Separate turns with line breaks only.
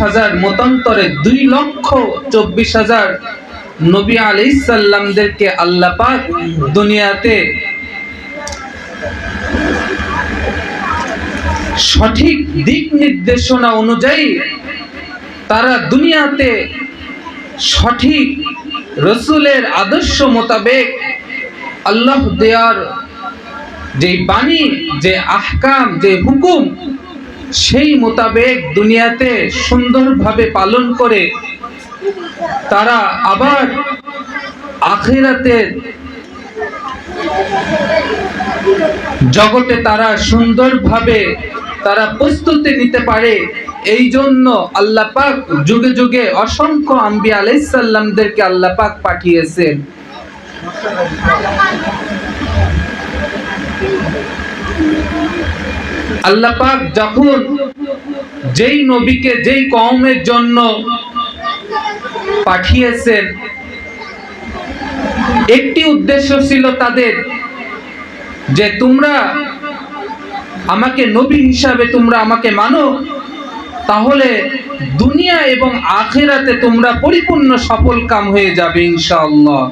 হাজার মতান্তরে 2,24,000 নবী আলাইহিস সালামদেরকে আল্লাহ পাক দুনিয়াতে সঠিক দিক নির্দেশনা অনুযায়ী তারা দুনিয়াতে সঠিক রাসূলের আদর্শ মোতাবেক আল্লাহ দেয়ার যে বাণী, যে আহকাম, যে হুকুম, সেই মোতাবেক দুনিয়াতে সুন্দরভাবে পালন করে তারা আবার আখিরাতের জগতে তারা সুন্দরভাবে তারা প্রস্তুতি নিতে পারে। এই জন্য আল্লাহ পাক যুগে যুগে অসংখ্য আম্বিয়া আলাইহিস সালামদেরকে আল্লাহ পাক পাঠিয়েছেন। আল্লাহ পাক যখন যেই নবীকে যেই কওমের জন্য পাঠিয়েছেন, একটি উদ্দেশ্য ছিল তাদের, যে তোমরা আমাকে নবী হিসাবে তোমরা আমাকে মানো, তাহলে দুনিয়া এবং আখিরাতে তোমরা পরিপূর্ণ সফল কাম হয়ে যাবে ইনশাআল্লাহ।